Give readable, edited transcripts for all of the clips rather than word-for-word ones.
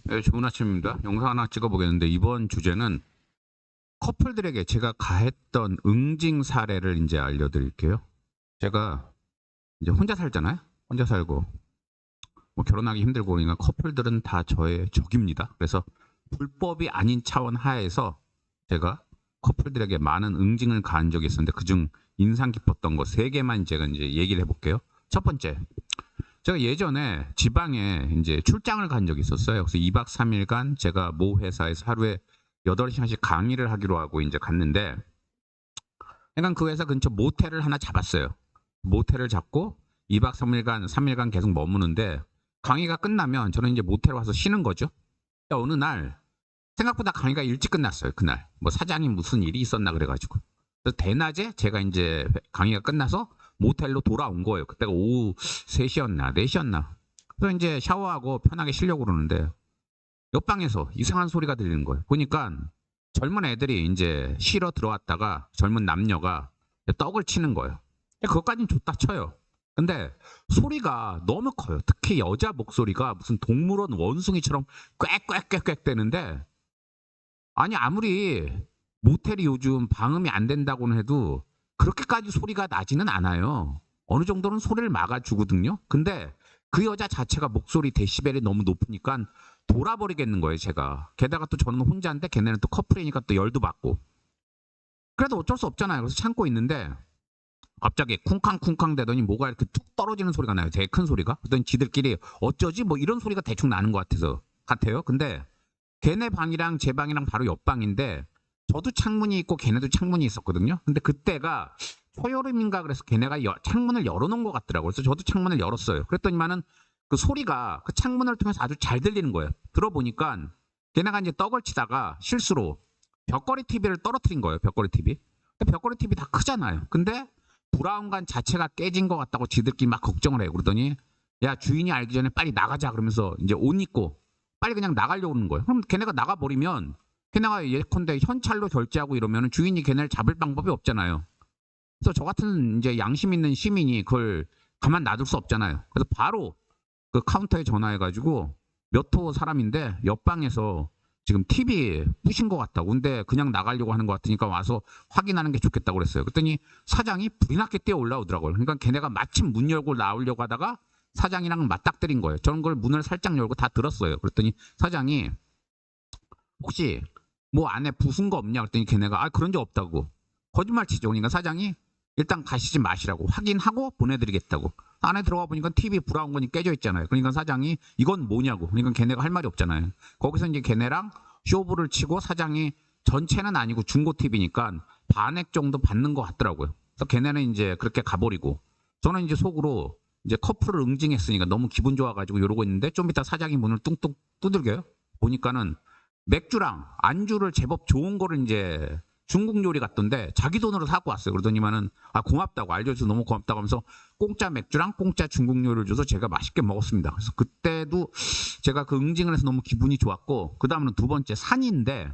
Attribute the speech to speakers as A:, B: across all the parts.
A: 네, 좋은 아침입니다. 영상 하나 찍어보겠는데 이번 주제는 커플들에게 제가 가했던 응징 사례를 이제 알려드릴게요. 제가 이제 혼자 살잖아요. 혼자 살고 뭐 결혼하기 힘들고 그러니까 커플들은 다 저의 적입니다. 그래서 불법이 아닌 차원 하에서 제가 커플들에게 많은 응징을 가한 적이 있었는데 그중 인상 깊었던 거 3개만 제가 이제 얘기를 해볼게요. 첫 번째, 제가 예전에 지방에 이제 출장을 간 적이 있었어요. 그래서 2박 3일간 제가 모 회사에서 하루에 8시간씩 강의를 하기로 하고 이제 갔는데, 약간 그 회사 근처 모텔을 하나 잡았어요. 모텔을 잡고 2박 3일간 계속 머무는데, 강의가 끝나면 저는 이제 모텔 와서 쉬는 거죠. 어느 날 생각보다 강의가 일찍 끝났어요. 그날 뭐 사장이 무슨 일이 있었나 그래가지고, 그래서 대낮에 제가 이제 강의가 끝나서 모텔로 돌아온 거예요. 그때가 오후 3시였나 4시였나. 그래서 이제 샤워하고 편하게 쉬려고 그러는데 옆방에서 이상한 소리가 들리는 거예요. 보니까 젊은 애들이 이제 쉬러 들어왔다가 젊은 남녀가 떡을 치는 거예요. 그것까지는 좋다 쳐요. 근데 소리가 너무 커요. 특히 여자 목소리가 무슨 동물원 원숭이처럼 꽥꽥꽥꽥 되는데, 아니 아무리 모텔이 요즘 방음이 안 된다고는 해도 그렇게까지 소리가 나지는 않아요. 어느 정도는 소리를 막아주거든요. 근데 그 여자 자체가 목소리 데시벨이 너무 높으니까 돌아버리겠는 거예요, 제가. 게다가 또 저는 혼자인데 걔네는 또 커플이니까 또 열도 받고. 그래도 어쩔 수 없잖아요. 그래서 참고 있는데 갑자기 쿵쾅쿵쾅 대더니 뭐가 이렇게 툭 떨어지는 소리가 나요. 되게 큰 소리가. 그랬더니 지들끼리 어쩌지 뭐 이런 소리가 대충 나는 것 같아요. 근데 걔네 방이랑 제 방이랑 바로 옆방인데 저도 창문이 있고 걔네도 창문이 있었거든요. 근데 그때가 초여름인가 그래서 걔네가 창문을 열어놓은 것 같더라고요. 그래서 저도 창문을 열었어요. 그랬더니만은 그 소리가 그 창문을 통해서 아주 잘 들리는 거예요. 들어보니까 걔네가 이제 떡을 치다가 실수로 벽걸이 TV를 떨어뜨린 거예요. 벽걸이 TV. 근데 벽걸이 TV 다 크잖아요. 근데 브라운관 자체가 깨진 것 같다고 지들끼리 막 걱정을 해요. 그러더니 야 주인이 알기 전에 빨리 나가자 그러면서 이제 옷 입고 빨리 그냥 나가려고 하는 거예요. 그럼 걔네가 나가버리면 걔네가 예컨대 현찰로 결제하고 이러면 주인이 걔네를 잡을 방법이 없잖아요. 그래서 저 같은 이제 양심 있는 시민이 그걸 가만 놔둘 수 없잖아요. 그래서 바로 그 카운터에 전화해가지고 몇 호 사람인데 옆방에서 지금 TV 부신 것 같다고. 근데 그냥 나가려고 하는 것 같으니까 와서 확인하는 게 좋겠다고 그랬어요. 그랬더니 사장이 불이 났게 뛰어 올라오더라고요. 그러니까 걔네가 마침 문 열고 나오려고 하다가 사장이랑 맞닥뜨린 거예요. 저는 그걸 문을 살짝 열고 다 들었어요. 그랬더니 사장이 혹시 뭐 안에 부순 거 없냐 그랬더니 걔네가 그런 적 없다고 거짓말 치죠. 그러니까 사장이 일단 가시지 마시라고 확인하고 보내드리겠다고. 안에 들어가 보니까 TV 브라운관이 깨져 있잖아요. 그러니까 사장이 이건 뭐냐고. 그러니까 걔네가 할 말이 없잖아요. 거기서 이제 걔네랑 쇼부를 치고 사장이 전체는 아니고 중고 TV니까 반액 정도 받는 것 같더라고요. 그래서 걔네는 이제 그렇게 가버리고 저는 이제 속으로 이제 커플을 응징했으니까 너무 기분 좋아가지고 이러고 있는데 좀 이따 사장이 문을 뚱뚱 두들겨요. 보니까는 맥주랑 안주를 제법 좋은 거를 이제 중국 요리 같던데 자기 돈으로 사고 왔어요. 그러더니만은 고맙다고 알려줘서 너무 고맙다고 하면서 공짜 맥주랑 공짜 중국 요리를 줘서 제가 맛있게 먹었습니다. 그래서 그때도 제가 그 응징을 해서 너무 기분이 좋았고, 그 다음은 두 번째 산인데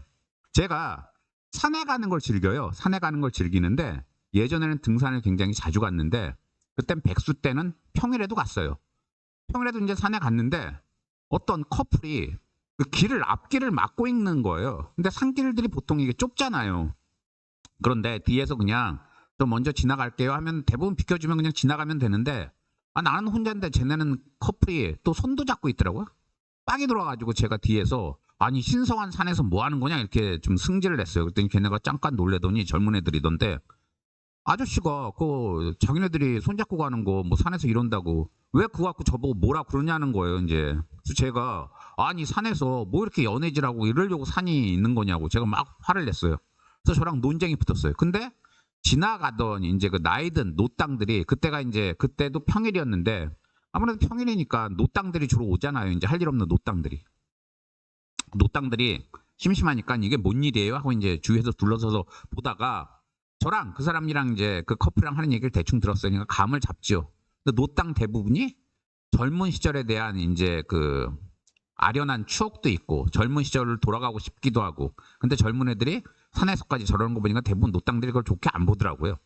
A: 제가 산에 가는 걸 즐겨요. 산에 가는 걸 즐기는데 예전에는 등산을 굉장히 자주 갔는데 그땐 백수 때는 평일에도 갔어요. 평일에도 이제 산에 갔는데 어떤 커플이 그 길을 앞길을 막고 있는 거예요. 근데 산길들이 보통 이게 좁잖아요. 그런데 뒤에서 그냥 좀 먼저 지나갈게요 하면 대부분 비켜주면 그냥 지나가면 되는데 나는 혼자인데 쟤네는 커플이 또 손도 잡고 있더라고요. 빡이 들어와가지고 제가 뒤에서 아니 신성한 산에서 뭐 하는 거냐 이렇게 좀 승질을 냈어요. 그랬더니 걔네가 잠깐 놀래더니 젊은 애들이던데 아저씨가 그 자기네들이 손잡고 가는 거 뭐 산에서 이런다고 왜 그거 갖고 저보고 뭐라 그러냐는 거예요. 이제 그래서 제가 아니 산에서 뭐 이렇게 연애질하고 이러려고 산이 있는 거냐고 제가 막 화를 냈어요. 그래서 저랑 논쟁이 붙었어요. 근데 지나가던 이제 그 나이든 노땅들이 그때가 이제 그때도 평일이었는데 아무래도 평일이니까 노땅들이 주로 오잖아요. 이제 할 일 없는 노땅들이 심심하니까 이게 뭔 일이에요 하고 이제 주위에서 둘러서서 보다가 저랑 그 사람이랑 이제 그 커플이랑 하는 얘기를 대충 들었으니까 감을 잡죠. 근데 노땅 대부분이 젊은 시절에 대한 이제 그 아련한 추억도 있고 젊은 시절을 돌아가고 싶기도 하고, 근데 젊은 애들이 산에서까지 저러는 거 보니까 대부분 노땅들이 그걸 좋게 안 보더라고요.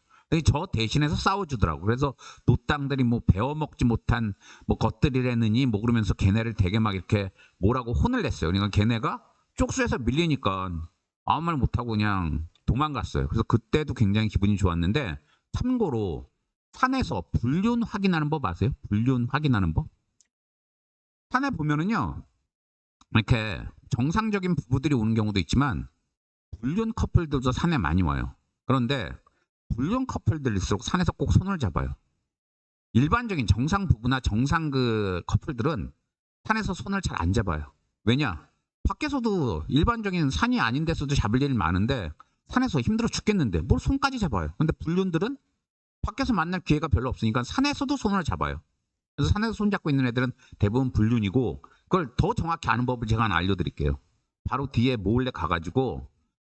A: 저 대신해서 싸워주더라고. 그래서 노땅들이 뭐 배워먹지 못한 뭐 것들이라느니 뭐 그러면서 걔네를 되게 막 이렇게 뭐라고 혼을 냈어요. 그러니까 걔네가 쪽수에서 밀리니까 아무 말 못하고 그냥 도망갔어요. 그래서 그때도 굉장히 기분이 좋았는데, 참고로 산에서 불륜 확인하는 법 아세요? 불륜 확인하는 법? 산에 보면은요, 이렇게 정상적인 부부들이 오는 경우도 있지만 불륜 커플들도 산에 많이 와요. 그런데 불륜 커플들일수록 산에서 꼭 손을 잡아요. 일반적인 정상 부부나 정상 그 커플들은 산에서 손을 잘 안 잡아요. 왜냐? 밖에서도 일반적인 산이 아닌 데서도 잡을 일이 많은데 산에서 힘들어 죽겠는데 뭘 손까지 잡아요. 근데 불륜들은 밖에서 만날 기회가 별로 없으니까 산에서도 손을 잡아요. 그래서 산에서 손 잡고 있는 애들은 대부분 불륜이고, 그걸 더 정확히 아는 법을 제가 하나 알려드릴게요. 바로 뒤에 몰래 가가지고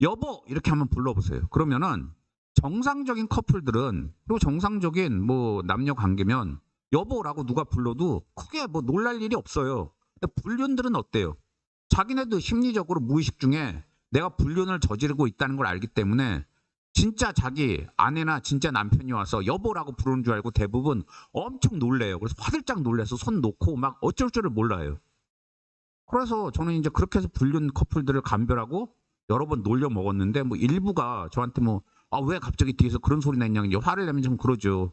A: 여보 이렇게 한번 불러보세요. 그러면은 정상적인 커플들은, 그리고 정상적인 뭐 남녀 관계면 여보라고 누가 불러도 크게 뭐 놀랄 일이 없어요. 근데 불륜들은 어때요? 자기네도 심리적으로 무의식 중에 내가 불륜을 저지르고 있다는 걸 알기 때문에 진짜 자기 아내나 진짜 남편이 와서 여보라고 부르는 줄 알고 대부분 엄청 놀래요. 그래서 화들짝 놀래서 손 놓고 막 어쩔 줄을 몰라요. 그래서 저는 이제 그렇게 해서 불륜 커플들을 감별하고 여러 번 놀려 먹었는데, 뭐 일부가 저한테 뭐 왜 갑자기 뒤에서 그런 소리 냈냐, 이제 화를 내면 좀 그러죠.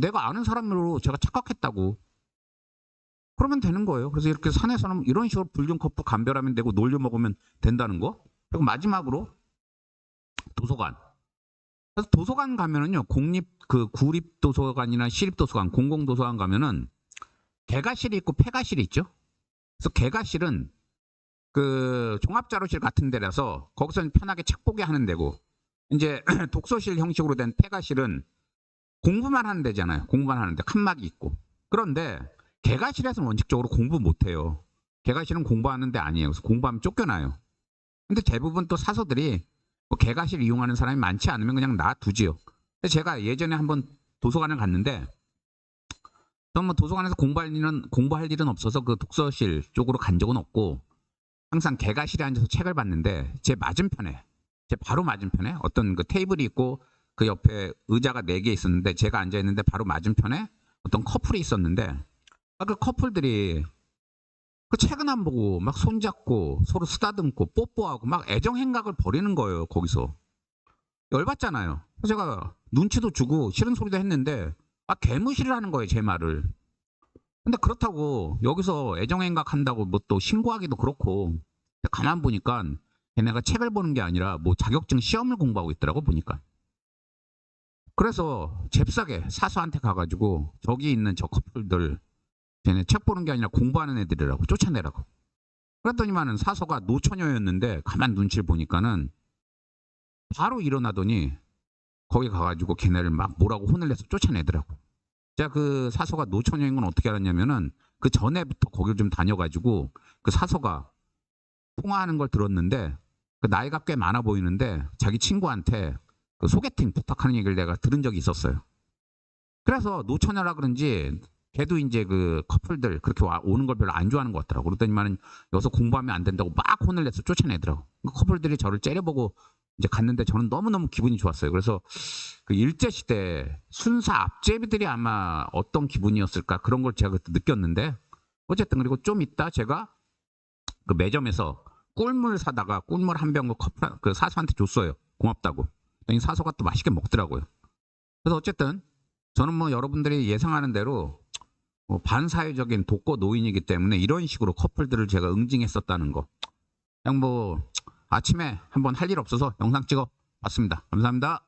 A: 내가 아는 사람으로 제가 착각했다고. 그러면 되는 거예요. 그래서 이렇게 산에서는 이런 식으로 불륜 커플 감별하면 되고 놀려 먹으면 된다는 거. 그리고 마지막으로 도서관. 그래서 도서관 가면은요, 공립 그 구립 도서관이나 시립 도서관, 공공 도서관 가면은 개가실이 있고 폐가실이 있죠. 그래서 개가실은 그 종합자료실 같은 데라서 거기서는 편하게 책 보게 하는 데고, 이제 독서실 형식으로 된 폐가실은 공부만 하는 데잖아요. 공부만 하는데 칸막이 있고. 그런데 개가실에서는 원칙적으로 공부 못 해요. 개가실은 공부하는 데 아니에요. 그래서 공부하면 쫓겨나요. 근데 대부분 또 사서들이 뭐 개가실 이용하는 사람이 많지 않으면 그냥 놔두지요. 근데 제가 예전에 한번 도서관을 갔는데, 저는 뭐 도서관에서 공부할 일은 없어서 그 독서실 쪽으로 간 적은 없고, 항상 개가실에 앉아서 책을 봤는데 제 맞은편에, 제 바로 맞은편에 어떤 그 테이블이 있고 그 옆에 의자가 4개 있었는데 제가 앉아 있는데 바로 맞은편에 어떤 커플이 있었는데, 그 커플들이 그 책은 안 보고 막 손잡고 서로 쓰다듬고 뽀뽀하고 막 애정 행각을 벌이는 거예요. 거기서 열받잖아요. 그래서 제가 눈치도 주고 싫은 소리도 했는데 개무시를 하는 거예요, 제 말을. 근데 그렇다고 여기서 애정행각 한다고 뭐 또 신고하기도 그렇고, 가만 보니까 걔네가 책을 보는 게 아니라 뭐 자격증 시험을 공부하고 있더라고 보니까. 그래서 잽싸게 사수한테 가가지고 저기 있는 저 커플들, 걔네 책 보는 게 아니라 공부하는 애들이라고 쫓아내라고. 그랬더니만은 사서가 노처녀였는데 가만 눈치를 보니까는 바로 일어나더니 거기 가가지고 걔네를 막 뭐라고 혼을 내서 쫓아내더라고. 제가 그 사서가 노처녀인 건 어떻게 알았냐면은 그 전에부터 거기를 좀 다녀가지고 그 사서가 통화하는 걸 들었는데, 그 나이가 꽤 많아 보이는데 자기 친구한테 그 소개팅 부탁하는 얘기를 내가 들은 적이 있었어요. 그래서 노처녀라 그런지 걔도 이제 그 커플들 그렇게 오는 걸 별로 안 좋아하는 것 같더라고. 그러더니만은 여기서 공부하면 안 된다고 막 혼을 내서 쫓아내더라고. 그 커플들이 저를 째려보고 이제 갔는데 저는 너무너무 기분이 좋았어요. 그래서 그 일제시대 순사 앞제비들이 아마 어떤 기분이었을까, 그런 걸 제가 그때 느꼈는데, 어쨌든 그리고 좀 있다 제가 그 매점에서 꿀물 사다가 꿀물 한 병 그 사서한테 줬어요. 고맙다고. 그랬더니 사서가 또 맛있게 먹더라고요. 그래서 어쨌든 저는 뭐 여러분들이 예상하는 대로 뭐 반사회적인 독거 노인이기 때문에 이런 식으로 커플들을 제가 응징했었다는 거, 그냥 뭐 아침에 한번 할 일 없어서 영상 찍어 봤습니다. 감사합니다.